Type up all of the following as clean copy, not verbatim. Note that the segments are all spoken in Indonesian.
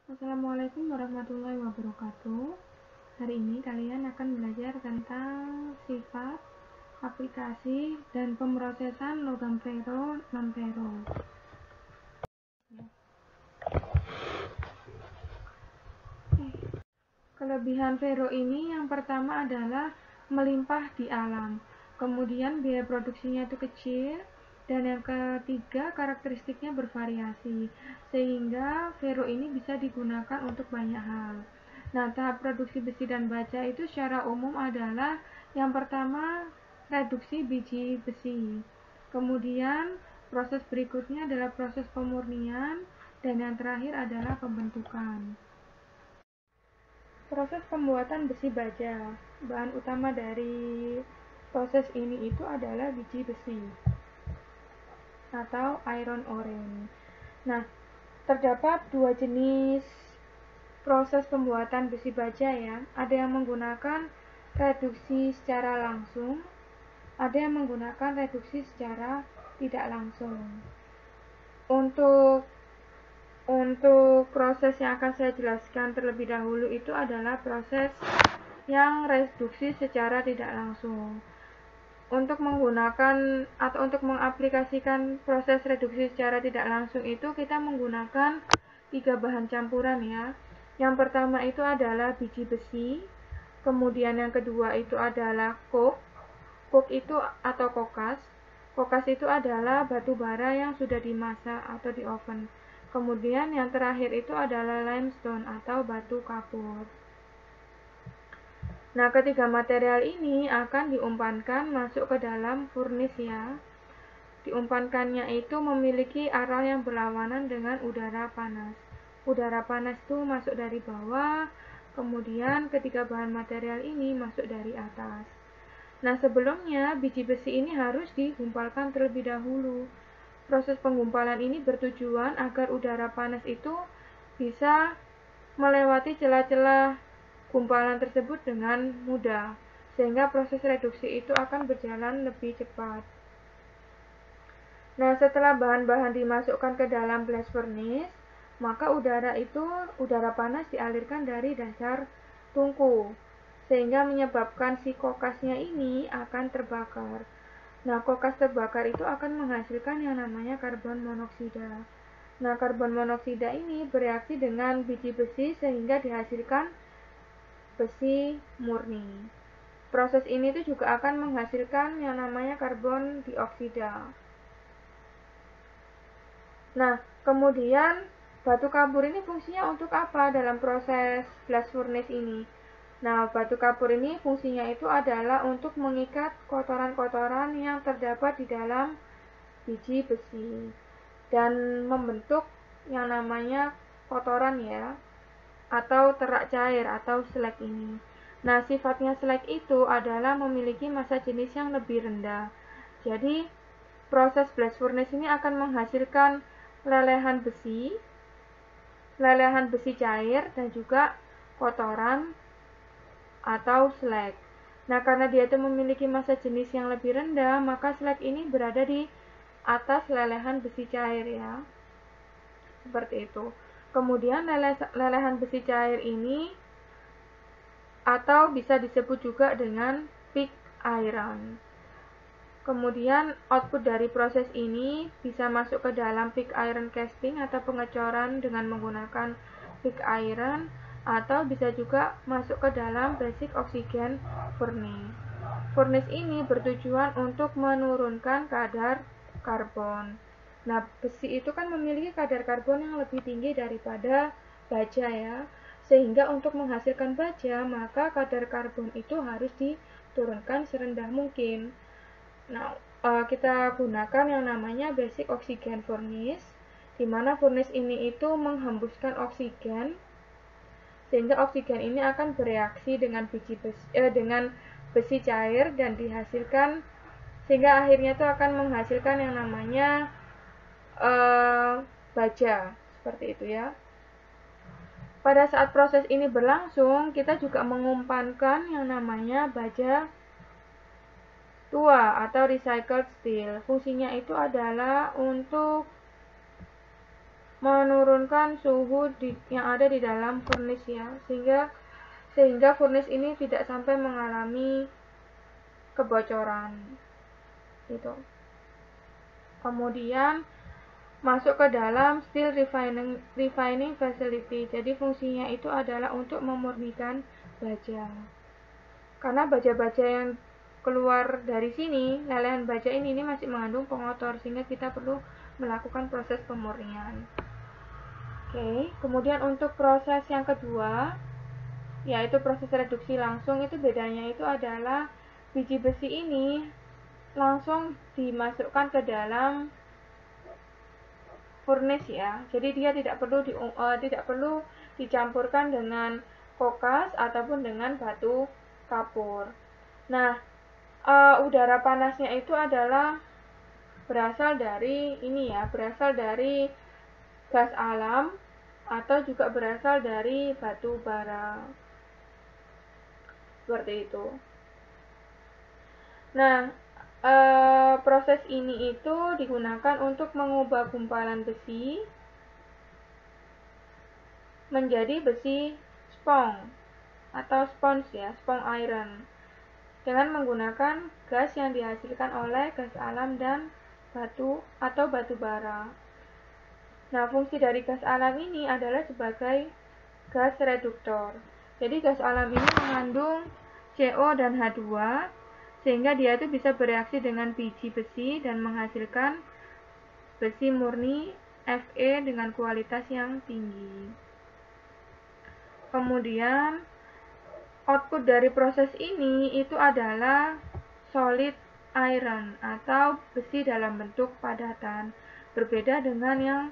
Assalamualaikum warahmatullahi wabarakatuh. Hari ini kalian akan belajar tentang sifat, aplikasi, dan pemrosesan logam fero non-fero. Kelebihan fero ini yang pertama adalah melimpah di alam. Kemudian biaya produksinya itu kecil. Dan yang ketiga, karakteristiknya bervariasi, sehingga fero ini bisa digunakan untuk banyak hal. Nah, tahap produksi besi dan baja itu secara umum adalah yang pertama, reduksi biji besi. Kemudian, proses berikutnya adalah proses pemurnian, dan yang terakhir adalah pembentukan. Proses pembuatan besi baja. Bahan utama dari proses ini itu adalah biji besi atau iron ore. Nah, terdapat dua jenis proses pembuatan besi baja ya. Ada yang menggunakan reduksi secara langsung, ada yang menggunakan reduksi secara tidak langsung. Untuk proses yang akan saya jelaskan terlebih dahulu itu adalah proses yang reduksi secara tidak langsung. Untuk menggunakan atau untuk mengaplikasikan proses reduksi secara tidak langsung itu kita menggunakan 3 bahan campuran ya. Yang pertama itu adalah biji besi, kemudian yang kedua itu adalah coke. Coke itu atau kokas. Kokas itu adalah batu bara yang sudah dimasak atau di oven. Kemudian yang terakhir itu adalah limestone atau batu kapur. Nah, ketiga material ini akan diumpankan masuk ke dalam furnace ya. Diumpankannya itu memiliki arah yang berlawanan dengan udara panas. Udara panas itu masuk dari bawah, kemudian ketiga bahan material ini masuk dari atas. Nah, sebelumnya biji besi ini harus digumpalkan terlebih dahulu. Proses penggumpalan ini bertujuan agar udara panas itu bisa melewati celah-celah gumpalan tersebut dengan mudah, sehingga proses reduksi itu akan berjalan lebih cepat. Nah, setelah bahan-bahan dimasukkan ke dalam blast furnace, maka udara panas dialirkan dari dasar tungku, sehingga menyebabkan si kokasnya ini akan terbakar. Nah, kokas terbakar itu akan menghasilkan yang namanya karbon monoksida. Nah, karbon monoksida ini bereaksi dengan biji besi sehingga dihasilkan besi murni. Proses ini tuh juga akan menghasilkan yang namanya karbon dioksida. Nah, kemudian batu kapur ini fungsinya untuk apa dalam proses blast furnace ini? Nah, batu kapur ini fungsinya itu adalah untuk mengikat kotoran-kotoran yang terdapat di dalam biji besi dan membentuk yang namanya kotoran ya, atau terak cair atau slag ini. Nah, sifatnya slag itu adalah memiliki massa jenis yang lebih rendah. Jadi, proses blast furnace ini akan menghasilkan lelehan besi cair, dan juga kotoran atau slag. Nah, karena dia itu memiliki massa jenis yang lebih rendah, maka slag ini berada di atas lelehan besi cair ya. Seperti itu. Kemudian lelehan besi cair ini atau bisa disebut juga dengan pig iron. Kemudian output dari proses ini bisa masuk ke dalam pig iron casting atau pengecoran dengan menggunakan pig iron, atau bisa juga masuk ke dalam basic oxygen furnace. Furnace ini bertujuan untuk menurunkan kadar karbon. Nah, besi itu kan memiliki kadar karbon yang lebih tinggi daripada baja ya. Sehingga untuk menghasilkan baja, maka kadar karbon itu harus diturunkan serendah mungkin. Nah, kita gunakan yang namanya basic oxygen furnace, di mana furnace ini itu menghembuskan oksigen, sehingga oksigen ini akan bereaksi dengan besi cair dan dihasilkan, sehingga akhirnya itu akan menghasilkan yang namanya baja, seperti itu ya. Pada saat proses ini berlangsung, kita juga mengumpankan yang namanya baja tua atau recycled steel. Fungsinya itu adalah untuk menurunkan suhu yang ada di dalam furnace ya, sehingga furnace ini tidak sampai mengalami kebocoran itu. Kemudian masuk ke dalam steel refining facility. Jadi fungsinya itu adalah untuk memurnikan baja. Karena baja-baja yang keluar dari sini, lelehan baja ini masih mengandung pengotor, sehingga kita perlu melakukan proses pemurnian. Oke, kemudian untuk proses yang kedua, yaitu proses reduksi langsung, itu bedanya itu adalah biji besi ini langsung dimasukkan ke dalam furnace ya. Jadi dia tidak perlu dicampurkan dengan kokas ataupun dengan batu kapur. Nah, udara panasnya itu adalah berasal dari gas alam atau juga berasal dari batu bara. Seperti itu. Nah, proses ini itu digunakan untuk mengubah gumpalan besi menjadi besi spong atau sponge ya, spong iron, dengan menggunakan gas yang dihasilkan oleh gas alam dan batu atau batu bara. Nah, fungsi dari gas alam ini adalah sebagai gas reduktor. Jadi gas alam ini mengandung CO dan H2, sehingga dia itu bisa bereaksi dengan biji besi dan menghasilkan besi murni Fe dengan kualitas yang tinggi. Kemudian output dari proses ini itu adalah solid iron atau besi dalam bentuk padatan. Berbeda dengan yang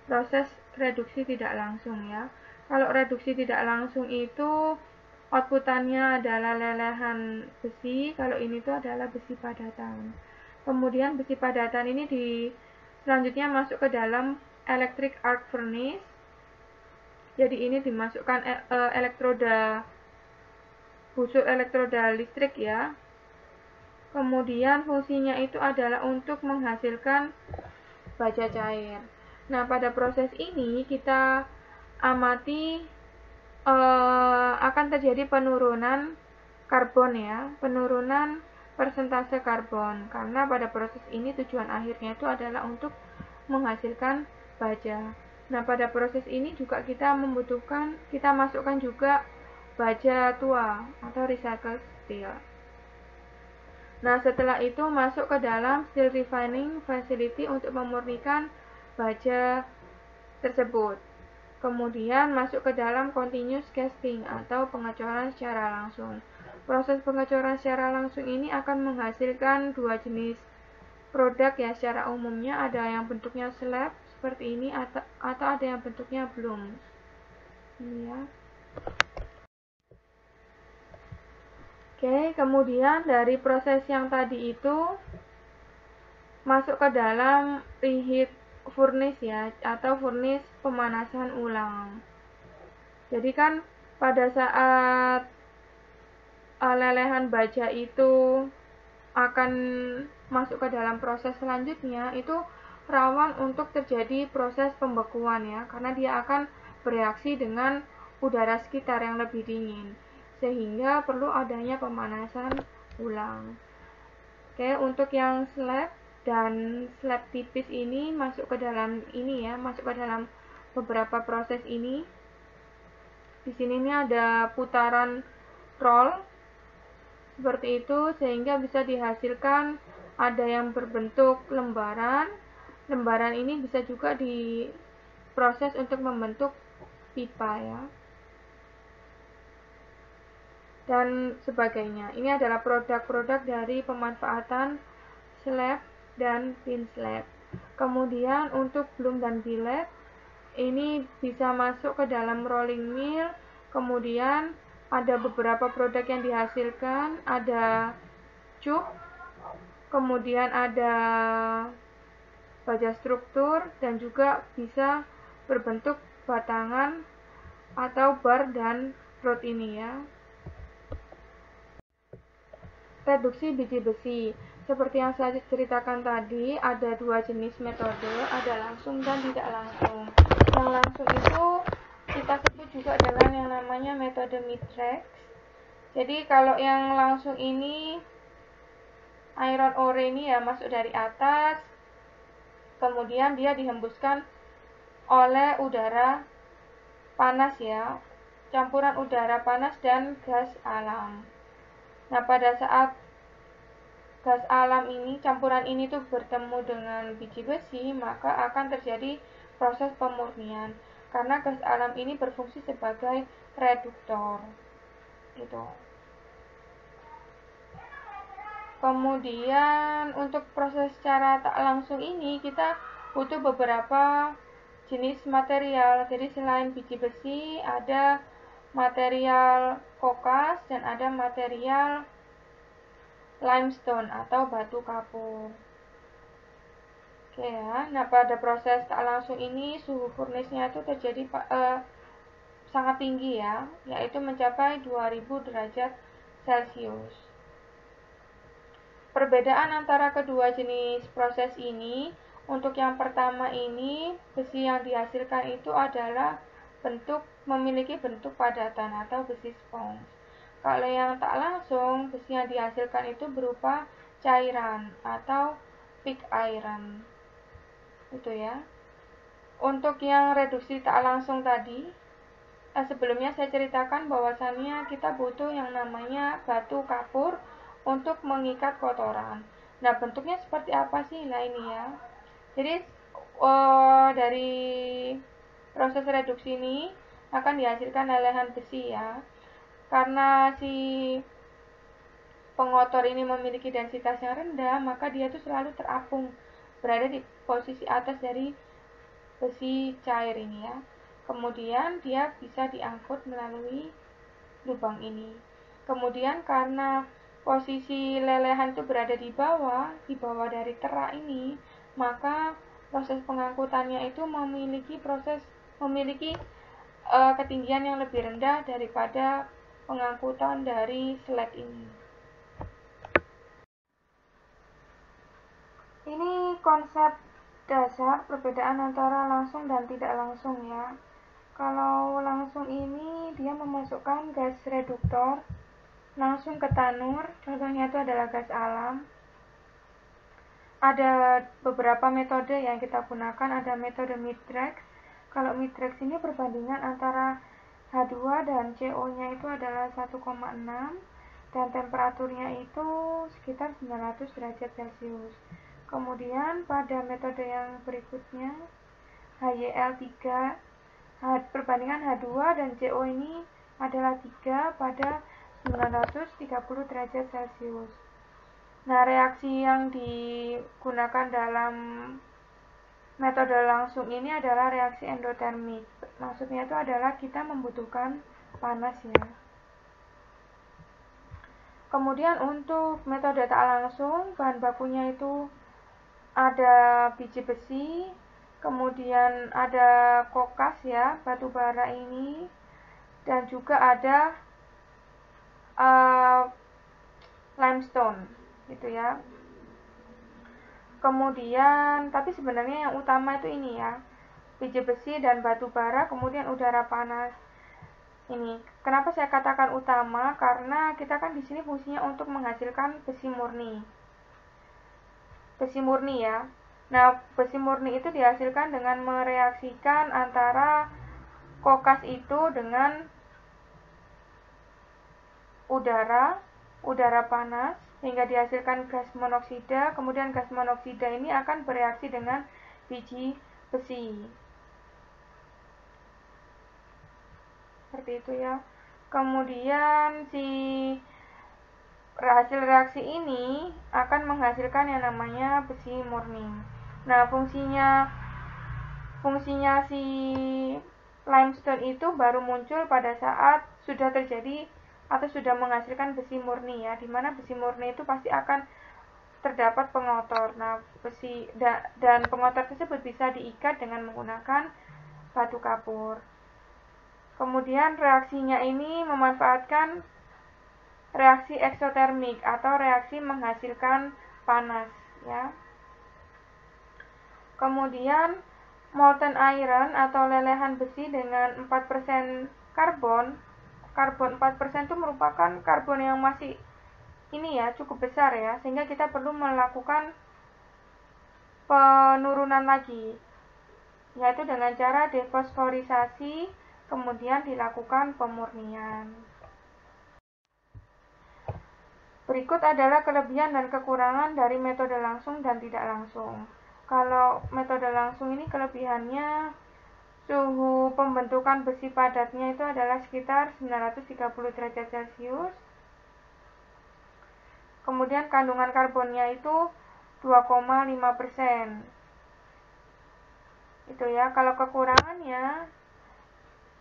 proses reduksi tidak langsung ya. Kalau reduksi tidak langsung itu outputannya adalah lelehan besi, kalau ini tuh adalah besi padatan. Kemudian besi padatan ini selanjutnya masuk ke dalam electric arc furnace. Jadi ini dimasukkan busur elektroda listrik ya. Kemudian fungsinya itu adalah untuk menghasilkan baja cair. Nah, pada proses ini kita amati akan terjadi penurunan karbon ya, penurunan persentase karbon, karena pada proses ini tujuan akhirnya itu adalah untuk menghasilkan baja. Nah, pada proses ini juga kita masukkan juga baja tua atau recycled steel. Nah, setelah itu masuk ke dalam steel refining facility untuk memurnikan baja tersebut. Kemudian masuk ke dalam continuous casting atau pengecoran secara langsung. Proses pengecoran secara langsung ini akan menghasilkan dua jenis produk ya. Secara umumnya ada yang bentuknya slab seperti ini atau ada yang bentuknya bloom. Ini ya. Oke, kemudian dari proses yang tadi itu masuk ke dalam reheat furnace ya, atau furnace pemanasan ulang. Jadi kan pada saat lelehan baja itu akan masuk ke dalam proses selanjutnya, itu rawan untuk terjadi proses pembekuan ya, karena dia akan bereaksi dengan udara sekitar yang lebih dingin, sehingga perlu adanya pemanasan ulang. Oke, untuk yang slab dan slab tipis ini masuk ke dalam beberapa proses ini. Di sini ada putaran roll seperti itu, sehingga bisa dihasilkan ada yang berbentuk lembaran. Lembaran ini bisa juga diproses untuk membentuk pipa ya, dan sebagainya. Ini adalah produk-produk dari pemanfaatan slab dan thin slab. Kemudian untuk bloom dan billet ini bisa masuk ke dalam rolling mill. Kemudian ada beberapa produk yang dihasilkan, ada cup, kemudian ada baja struktur, dan juga bisa berbentuk batangan atau bar dan rod ini ya. Reduksi biji besi. Seperti yang saya ceritakan tadi, ada dua jenis metode, ada langsung dan tidak langsung. yang langsung itu kita sebut juga dengan yang namanya metode Mittrex. Jadi kalau yang langsung ini iron ore ini ya masuk dari atas, kemudian dia dihembuskan oleh udara panas ya, campuran udara panas dan gas alam. Nah, pada saat gas alam ini, campuran ini tuh bertemu dengan biji besi, maka akan terjadi proses pemurnian. Karena gas alam ini berfungsi sebagai reduktor. Gitu. Kemudian untuk proses secara tak langsung ini kita butuh beberapa jenis material. Jadi selain biji besi ada material kokas dan ada material limestone atau batu kapur. Oke ya. Nah, pada proses tak langsung ini suhu furnace-nya itu terjadi sangat tinggi ya, yaitu mencapai 2000 derajat Celcius. Perbedaan antara kedua jenis proses ini, untuk yang pertama ini, besi yang dihasilkan itu adalah memiliki bentuk padatan atau besi sponge. Kalau yang tak langsung, besi yang dihasilkan itu berupa cairan atau pig iron. Itu ya. Untuk yang reduksi tak langsung tadi, sebelumnya saya ceritakan bahwasannya kita butuh yang namanya batu kapur untuk mengikat kotoran. Nah, bentuknya seperti apa sih? Nah, ini ya. Jadi dari proses reduksi ini akan dihasilkan lelehan besi ya. Karena si pengotor ini memiliki densitas yang rendah, maka dia itu selalu terapung, berada di posisi atas dari besi cair ini ya. Kemudian dia bisa diangkut melalui lubang ini. Kemudian karena posisi lelehan itu berada di bawah dari terak ini, maka proses pengangkutannya itu memiliki ketinggian yang lebih rendah daripada pengangkutan dari slag ini. Ini konsep dasar perbedaan antara langsung dan tidak langsung ya. Kalau langsung ini dia memasukkan gas reduktor langsung ke tanur, contohnya itu adalah gas alam. Ada beberapa metode yang kita gunakan, ada metode Mittrex. Kalau Mittrex ini perbandingan antara H2 dan CO-nya itu adalah 1,6 dan temperaturnya itu sekitar 900 derajat Celcius. Kemudian pada metode yang berikutnya HYL3, perbandingan H2 dan CO ini adalah 3 pada 930 derajat Celcius. Nah, reaksi yang digunakan dalam metode langsung ini adalah reaksi endotermik. Maksudnya itu adalah kita membutuhkan panas ya. Kemudian untuk metode tak langsung, bahan bakunya itu ada biji besi, kemudian ada kokas ya, batu bara ini, dan juga ada limestone gitu ya. Kemudian tapi sebenarnya yang utama itu ini ya, biji besi dan batu bara, kemudian udara panas. Ini kenapa saya katakan utama, karena kita kan di sini fungsinya untuk menghasilkan besi murni. Besi murni ya. Nah, besi murni itu dihasilkan dengan mereaksikan antara kokas itu dengan udara panas hingga dihasilkan gas monoksida. Kemudian gas monoksida ini akan bereaksi dengan biji besi. Seperti itu ya. Kemudian si hasil reaksi ini akan menghasilkan yang namanya besi murni. Nah, fungsinya si limestone itu baru muncul pada saat sudah terjadi atau sudah menghasilkan besi murni ya, dimana besi murni itu pasti akan terdapat pengotor. Nah, besi dan pengotor tersebut bisa diikat dengan menggunakan batu kapur. Kemudian reaksinya ini memanfaatkan reaksi eksotermik atau reaksi menghasilkan panas ya. Kemudian molten iron atau lelehan besi dengan 4% karbon 4% itu merupakan karbon yang masih ini ya cukup besar ya, sehingga kita perlu melakukan penurunan lagi, yaitu dengan cara defosforisasi, kemudian dilakukan pemurnian. Berikut adalah kelebihan dan kekurangan dari metode langsung dan tidak langsung. Kalau metode langsung ini kelebihannya, suhu pembentukan besi padatnya itu adalah sekitar 930 derajat Celcius. Kemudian kandungan karbonnya itu 2,5%. Itu ya. Kalau kekurangannya,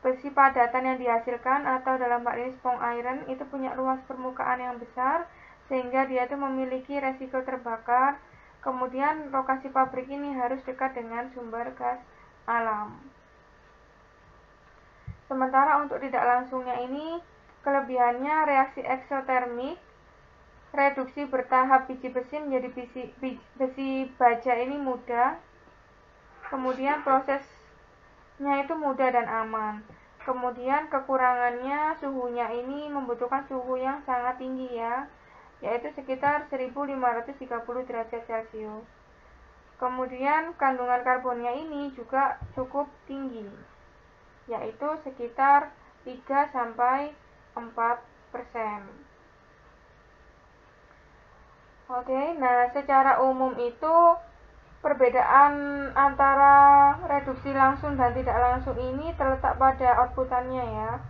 besi padatan yang dihasilkan atau dalam hal ini spong iron itu punya luas permukaan yang besar, sehingga dia itu memiliki resiko terbakar. Kemudian lokasi pabrik ini harus dekat dengan sumber gas alam. Sementara untuk tidak langsungnya ini, kelebihannya reaksi eksotermik, reduksi bertahap biji besi menjadi besi baja ini mudah. Kemudian prosesnya itu mudah dan aman. Kemudian kekurangannya, suhunya ini membutuhkan suhu yang sangat tinggi ya, yaitu sekitar 1530 derajat Celcius. Kemudian kandungan karbonnya ini juga cukup tinggi, yaitu sekitar 3-4%. Oke, nah secara umum itu perbedaan antara reduksi langsung dan tidak langsung ini terletak pada outputannya ya.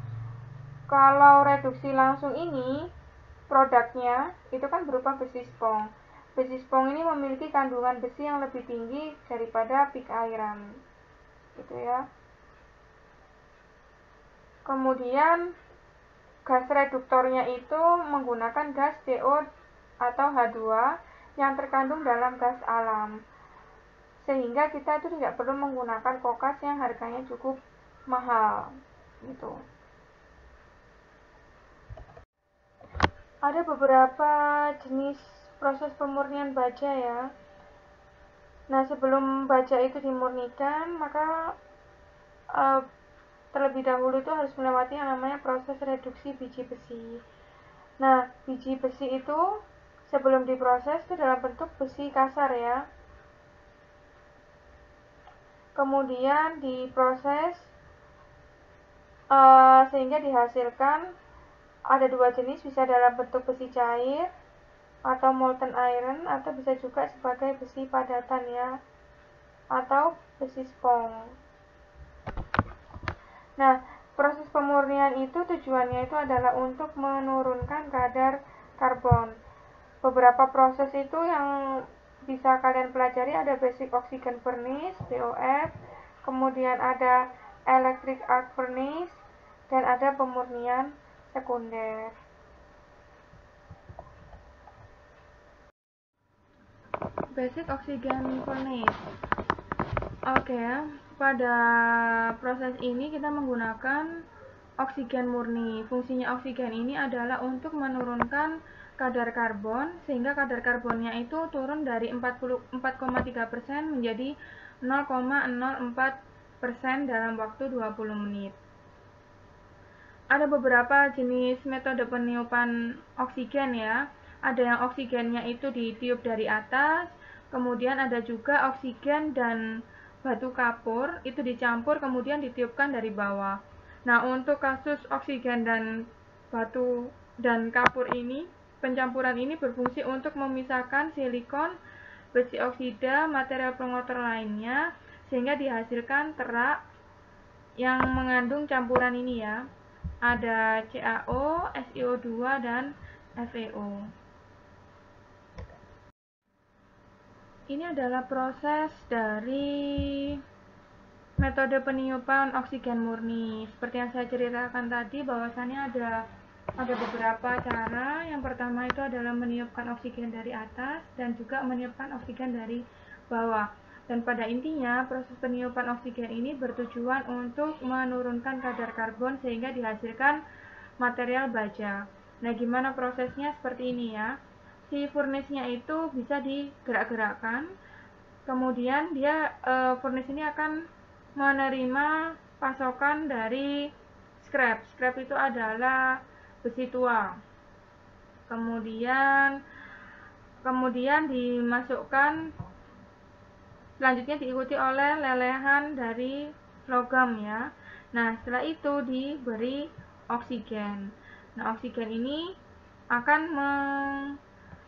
Kalau reduksi langsung ini, produknya itu kan berupa besi spong. Besi spong ini memiliki kandungan besi yang lebih tinggi daripada pig iron, gitu ya. Kemudian gas reduktornya itu menggunakan gas CO atau H2 yang terkandung dalam gas alam, sehingga kita itu tidak perlu menggunakan kokas yang harganya cukup mahal gitu. Ada beberapa jenis proses pemurnian baja ya. Nah, sebelum baja itu dimurnikan, maka terlebih dahulu itu harus melewati yang namanya proses reduksi biji besi. Nah, biji besi itu sebelum diproses itu dalam bentuk besi kasar ya. Kemudian diproses sehingga dihasilkan ada dua jenis, bisa dalam bentuk besi cair atau molten iron, atau bisa juga sebagai besi padatan ya, atau besi spong. Nah, proses pemurnian itu tujuannya itu adalah untuk menurunkan kadar karbon. Beberapa proses itu yang bisa kalian pelajari ada basic oxygen furnace (BOF), kemudian ada electric arc furnace, dan ada pemurnian sekunder. Basic oxygen furnace. Oke, pada proses ini kita menggunakan oksigen murni. Fungsinya oksigen ini adalah untuk menurunkan kadar karbon, sehingga kadar karbonnya itu turun dari 4,3% menjadi 0,04% dalam waktu 20 menit. Ada beberapa jenis metode peniupan oksigen ya. Ada yang oksigennya itu ditiup dari atas, kemudian ada juga oksigen dan batu kapur itu dicampur kemudian ditiupkan dari bawah. Nah, untuk kasus oksigen dan batu dan kapur ini, pencampuran ini berfungsi untuk memisahkan silikon, besi oksida, material pengotor lainnya, sehingga dihasilkan terak yang mengandung campuran ini ya. Ada CaO, SiO2, dan FeO. Ini adalah proses dari metode peniupan oksigen murni. Seperti yang saya ceritakan tadi, bahwasannya ada beberapa cara. Yang pertama itu adalah meniupkan oksigen dari atas dan juga meniupkan oksigen dari bawah. Dan pada intinya, proses peniupan oksigen ini bertujuan untuk menurunkan kadar karbon sehingga dihasilkan material baja. Nah, gimana prosesnya? Seperti ini ya. Si furnace-nya itu bisa digerak-gerakkan. Kemudian dia furnace ini akan menerima pasokan dari scrap. Scrap itu adalah besi tua. Kemudian dimasukkan, selanjutnya diikuti oleh lelehan dari logam ya. Nah, setelah itu diberi oksigen. Nah, oksigen ini akan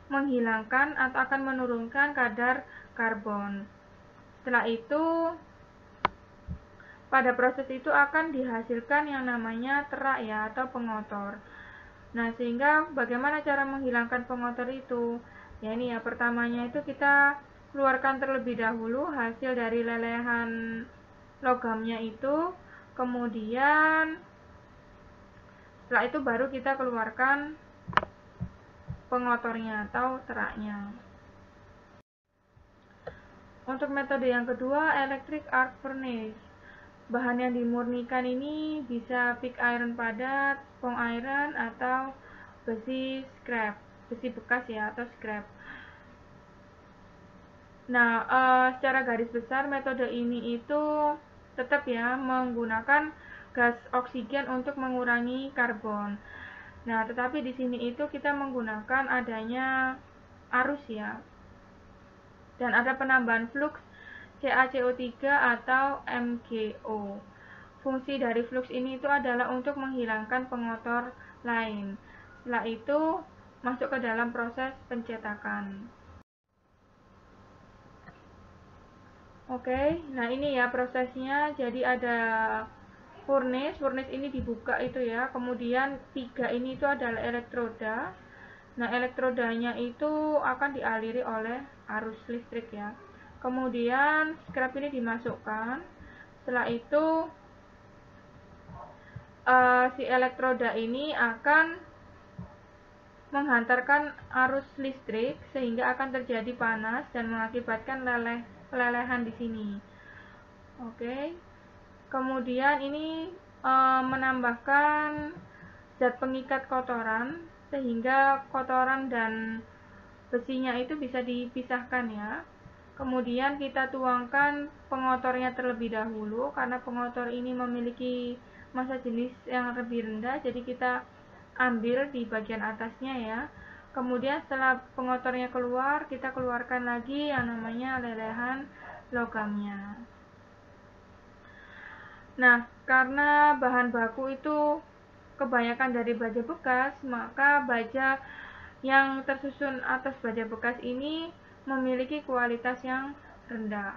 menghilangkan atau akan menurunkan kadar karbon. Setelah itu, pada proses itu akan dihasilkan yang namanya terak ya, atau pengotor. Nah, sehingga bagaimana cara menghilangkan pengotor itu? Ya ini ya, pertamanya itu kita keluarkan terlebih dahulu hasil dari lelehan logamnya itu, kemudian setelah itu baru kita keluarkan pengotornya atau teraknya. Untuk metode yang kedua, electric arc furnace. Bahan yang dimurnikan ini bisa pig iron padat, pong iron, atau besi scrap, besi bekas ya, atau scrap. Nah, secara garis besar metode ini itu tetap ya menggunakan gas oksigen untuk mengurangi karbon. Nah, tetapi di sini itu kita menggunakan adanya arus ya, dan ada penambahan flux CaCO3 atau MgO. Fungsi dari flux ini itu adalah untuk menghilangkan pengotor lain. Setelah itu masuk ke dalam proses pencetakan. Oke, nah ini ya prosesnya. Jadi ada furnace ini dibuka itu ya. Kemudian 3 ini itu adalah elektroda. Nah, elektrodanya itu akan dialiri oleh arus listrik ya. Kemudian scrap ini dimasukkan. Setelah itu si elektroda ini akan menghantarkan arus listrik sehingga akan terjadi panas dan mengakibatkan pelelehan di sini. Oke. Kemudian ini menambahkan zat pengikat kotoran sehingga kotoran dan besinya itu bisa dipisahkan ya. Kemudian kita tuangkan pengotornya terlebih dahulu karena pengotor ini memiliki massa jenis yang lebih rendah, jadi kita ambil di bagian atasnya ya. Kemudian setelah pengotornya keluar, kita keluarkan lagi yang namanya lelehan logamnya. Nah, karena bahan baku itu kebanyakan dari baja bekas, maka baja yang tersusun atas baja bekas ini memiliki kualitas yang rendah.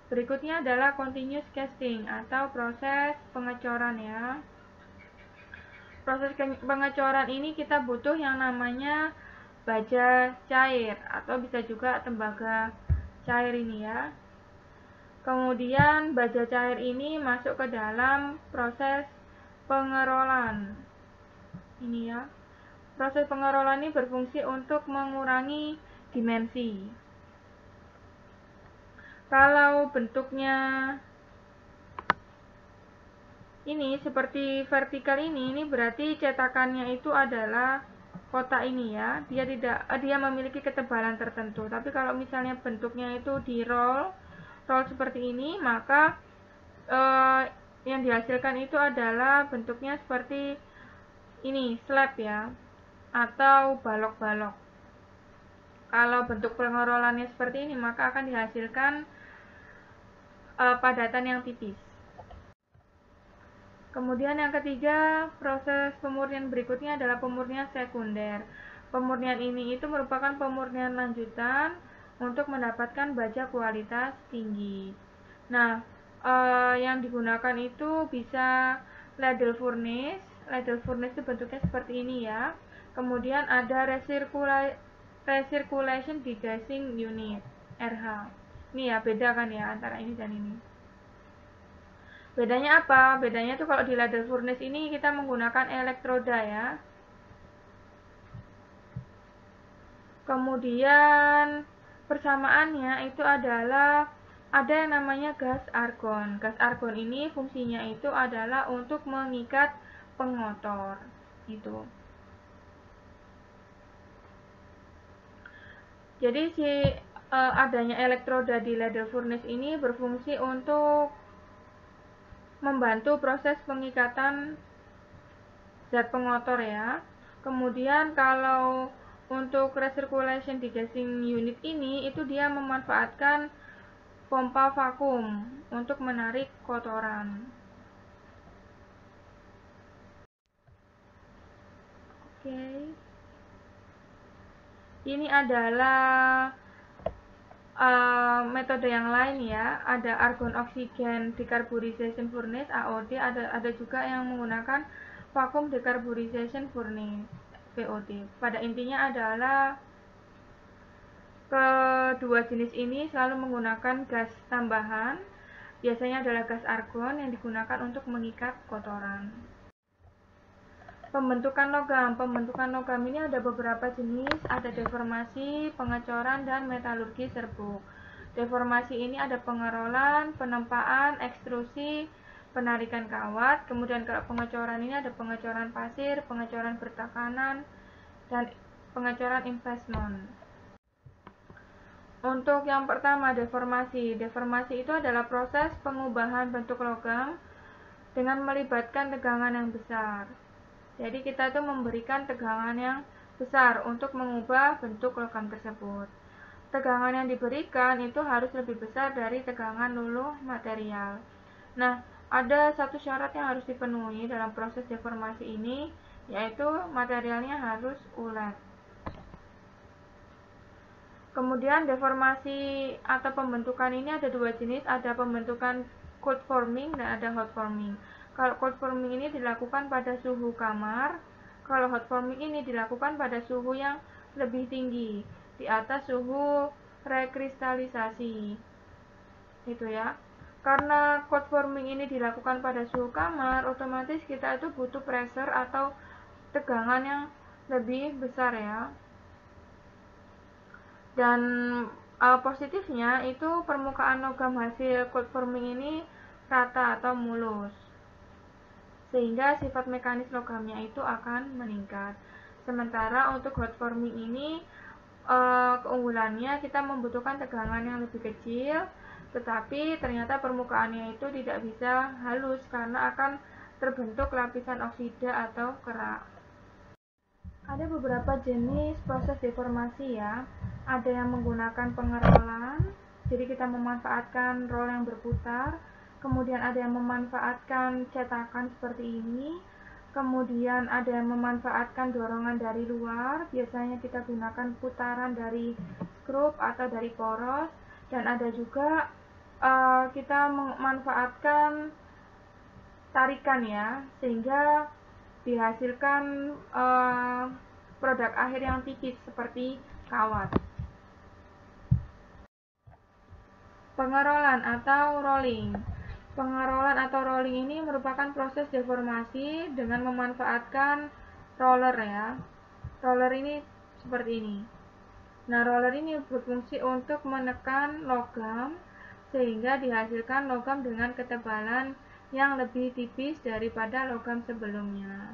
Berikutnya adalah continuous casting atau proses pengecoran ya. Proses pengecoran ini kita butuh yang namanya baja cair atau bisa juga tembaga cair ini ya. Kemudian baja cair ini masuk ke dalam proses pengerolan. Ini ya. Proses pengerolan ini berfungsi untuk mengurangi dimensi. Kalau bentuknya ini seperti vertikal ini berarti cetakannya itu adalah kotak ini ya. Dia memiliki ketebalan tertentu. Tapi kalau misalnya bentuknya itu di roll seperti ini, maka yang dihasilkan itu adalah bentuknya seperti ini, slab ya, atau balok-balok. Kalau bentuk pengerolannya seperti ini, maka akan dihasilkan padatan yang tipis. Kemudian yang ketiga, proses pemurnian berikutnya adalah pemurnian sekunder. Pemurnian ini itu merupakan pemurnian lanjutan untuk mendapatkan baja kualitas tinggi. Nah, yang digunakan itu bisa ladle furnace. Ladle furnace itu bentuknya seperti ini ya. Kemudian ada recirculation degassing unit, RH. Ini ya, beda kan ya antara ini dan ini. Bedanya apa? Bedanya tuh kalau di ladle furnace ini kita menggunakan elektroda ya. Kemudian persamaannya itu adalah ada yang namanya gas argon. Gas argon ini fungsinya itu adalah untuk mengikat pengotor. Gitu. Jadi si adanya elektroda di ladle furnace ini berfungsi untuk membantu proses pengikatan zat pengotor ya. Kemudian kalau untuk recirculation degassing unit ini, itu dia memanfaatkan pompa vakum untuk menarik kotoran. Oke. Ini adalah metode yang lain ya. Ada argon oksigen decarburization furnace (AOD), ada juga yang menggunakan vacuum decarburization furnace (VOD). Pada intinya adalah kedua jenis ini selalu menggunakan gas tambahan, biasanya adalah gas argon yang digunakan untuk mengikat kotoran. Pembentukan logam ini ada beberapa jenis, ada deformasi, pengecoran, dan metalurgi serbuk. Deformasi ini ada pengerolan, penempaan, ekstrusi, penarikan kawat. Kemudian kalau pengecoran ini ada pengecoran pasir, pengecoran bertekanan, dan pengecoran investment. Untuk yang pertama, deformasi. Deformasi itu adalah proses pengubahan bentuk logam dengan melibatkan tegangan yang besar. Jadi kita tuh memberikan tegangan yang besar untuk mengubah bentuk logam tersebut. Tegangan yang diberikan itu harus lebih besar dari tegangan luluh material. Nah, ada satu syarat yang harus dipenuhi dalam proses deformasi ini, yaitu materialnya harus ulet. Kemudian deformasi atau pembentukan ini ada dua jenis, ada pembentukan cold forming dan ada hot forming. Kalau cold forming ini dilakukan pada suhu kamar, kalau hot forming ini dilakukan pada suhu yang lebih tinggi, di atas suhu rekristalisasi. Itu ya. Karena cold forming ini dilakukan pada suhu kamar, otomatis kita itu butuh pressure atau tegangan yang lebih besar ya. Dan positifnya itu permukaan logam hasil cold forming ini rata atau mulus, sehingga sifat mekanis logamnya itu akan meningkat. Sementara untuk hot forming ini keunggulannya kita membutuhkan tegangan yang lebih kecil, tetapi ternyata permukaannya itu tidak bisa halus karena akan terbentuk lapisan oksida atau kerak. Ada beberapa jenis proses deformasi ya. Ada yang menggunakan pengerolan, jadi kita memanfaatkan roll yang berputar. Kemudian ada yang memanfaatkan cetakan seperti ini. Kemudian ada yang memanfaatkan dorongan dari luar, biasanya kita gunakan putaran dari skrup atau dari poros. Dan ada juga kita memanfaatkan tarikan ya, sehingga dihasilkan produk akhir yang tipis seperti kawat. Pengerolan atau rolling. Pengerolan atau rolling ini merupakan proses deformasi dengan memanfaatkan roller ya. Roller ini seperti ini. Nah, roller ini berfungsi untuk menekan logam sehingga dihasilkan logam dengan ketebalan yang lebih tipis daripada logam sebelumnya.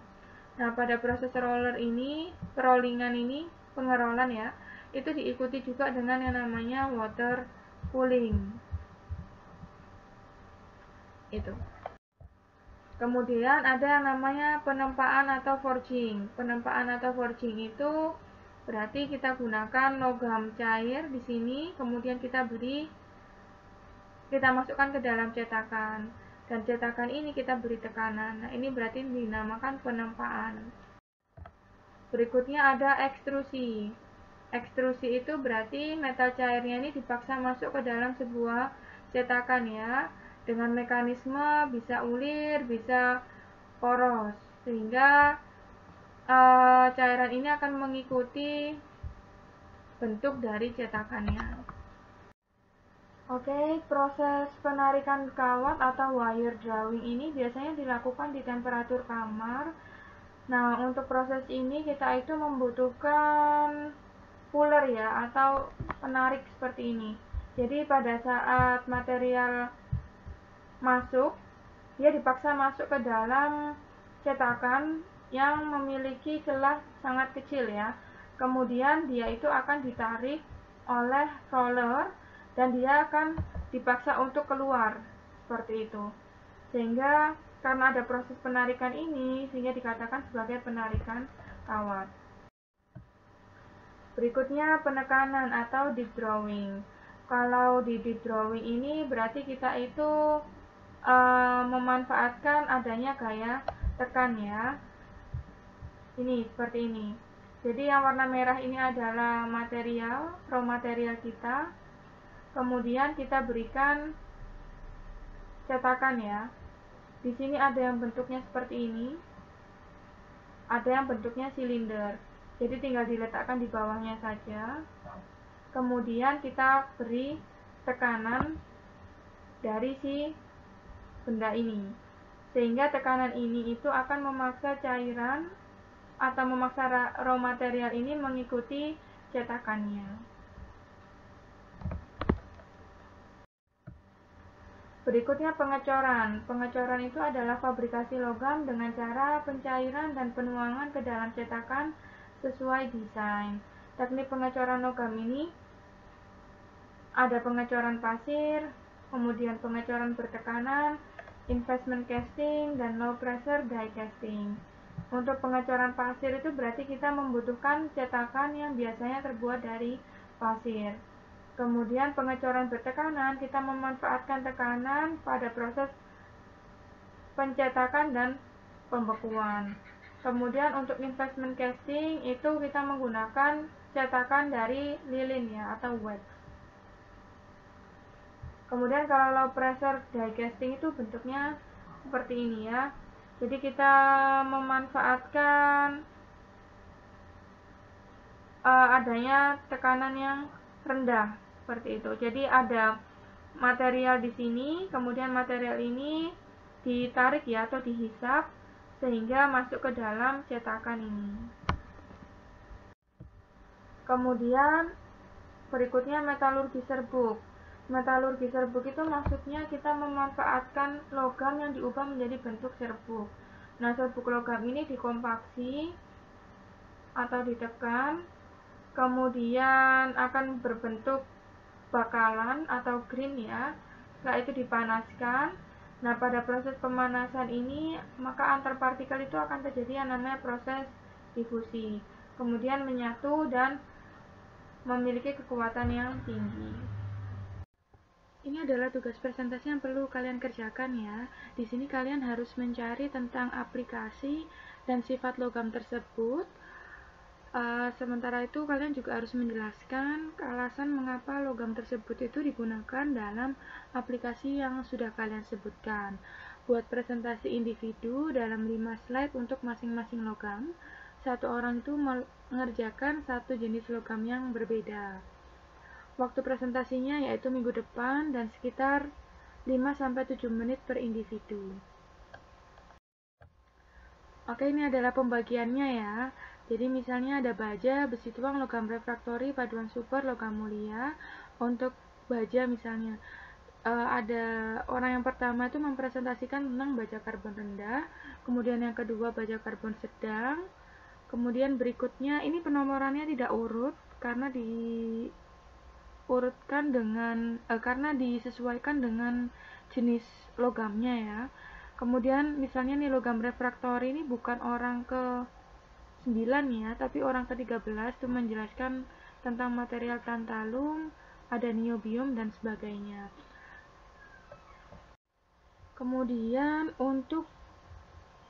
Nah, pada proses roller ini, rollingan ini, pengerolan ya, itu diikuti juga dengan yang namanya water cooling. Itu. Kemudian ada yang namanya penempaan atau forging. Penempaan atau forging itu berarti kita gunakan logam cair di sini, kemudian kita masukkan ke dalam cetakan. Dan cetakan ini kita beri tekanan. Nah, ini berarti dinamakan penempaan. Berikutnya ada ekstrusi. Ekstrusi itu berarti metal cairnya ini dipaksa masuk ke dalam sebuah cetakan ya, dengan mekanisme bisa ulir, bisa poros, sehingga cairan ini akan mengikuti bentuk dari cetakannya. Oke, proses penarikan kawat atau wire drawing ini biasanya dilakukan di temperatur kamar. Nah, untuk proses ini kita itu membutuhkan puller ya, atau penarik seperti ini. Jadi pada saat material masuk, dia dipaksa masuk ke dalam cetakan yang memiliki celah sangat kecil ya. Kemudian dia itu akan ditarik oleh roller dan dia akan dipaksa untuk keluar seperti itu. Sehingga karena ada proses penarikan ini sehingga dikatakan sebagai penarikan kawat. Berikutnya penekanan atau deep drawing. Kalau di deep drawing ini berarti kita itu memanfaatkan adanya gaya tekan ya. Ini seperti ini. Jadi yang warna merah ini adalah material, raw material kita. Kemudian kita berikan cetakan ya. Di sini ada yang bentuknya seperti ini. Ada yang bentuknya silinder. Jadi tinggal diletakkan di bawahnya saja. Kemudian kita beri tekanan dari si benda ini. Sehingga tekanan ini itu akan memaksa cairan atau memaksa raw material ini mengikuti cetakannya. Berikutnya pengecoran. Pengecoran itu adalah fabrikasi logam dengan cara pencairan dan penuangan ke dalam cetakan sesuai desain. Teknik pengecoran logam ini ada pengecoran pasir, kemudian pengecoran bertekanan, investment casting, dan low pressure die casting. Untuk pengecoran pasir itu berarti kita membutuhkan cetakan yang biasanya terbuat dari pasir. Kemudian pengecoran bertekanan, kita memanfaatkan tekanan pada proses pencetakan dan pembekuan. Kemudian untuk investment casting itu kita menggunakan cetakan dari lilin ya atau wax. Kemudian kalau low pressure die casting itu bentuknya seperti ini ya. Jadi kita memanfaatkan adanya tekanan yang rendah seperti itu. Jadi ada material di sini, kemudian material ini ditarik ya atau dihisap sehingga masuk ke dalam cetakan ini. Kemudian berikutnya metalurgi serbuk. Metalurgi serbuk itu maksudnya kita memanfaatkan logam yang diubah menjadi bentuk serbuk. Nah, serbuk logam ini dikompaksi atau ditekan, kemudian akan berbentuk bakalan atau green ya. Setelah itu dipanaskan. Nah, pada proses pemanasan ini maka antar partikel itu akan terjadi yang namanya proses difusi. Kemudian menyatu dan memiliki kekuatan yang tinggi. Ini adalah tugas presentasi yang perlu kalian kerjakan ya. Di sini kalian harus mencari tentang aplikasi dan sifat logam tersebut. Sementara itu kalian juga harus menjelaskan alasan mengapa logam tersebut itu digunakan dalam aplikasi yang sudah kalian sebutkan. Buat presentasi individu dalam 5 slide untuk masing-masing logam. Satu orang itu mengerjakan satu jenis logam yang berbeda. Waktu presentasinya yaitu minggu depan dan sekitar 5-7 menit per individu. Oke, ini adalah pembagiannya ya. Jadi misalnya ada baja, besi tuang, logam refraktori, paduan super, logam mulia. Untuk baja misalnya ada orang yang pertama itu mempresentasikan tentang baja karbon rendah, kemudian yang kedua baja karbon sedang, kemudian berikutnya ini penomorannya tidak urut karena karena disesuaikan dengan jenis logamnya ya. Kemudian misalnya nih logam refraktori ini bukan orang ke 9 ya, tapi orang ke-13 itu menjelaskan tentang material tantalum, ada niobium dan sebagainya. Kemudian untuk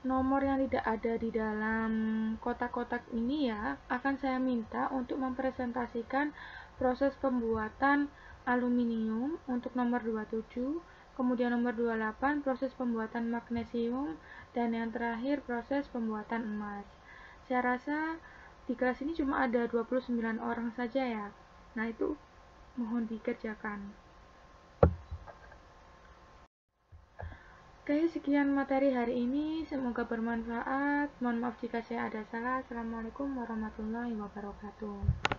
nomor yang tidak ada di dalam kotak-kotak ini ya, akan saya minta untuk mempresentasikan proses pembuatan aluminium untuk nomor 27, kemudian nomor 28 proses pembuatan magnesium, dan yang terakhir proses pembuatan emas. Saya rasa di kelas ini cuma ada 29 orang saja ya. Nah, itu mohon dikerjakan. Oke, sekian materi hari ini. Semoga bermanfaat. Mohon maaf jika saya ada salah. Assalamualaikum warahmatullahi wabarakatuh.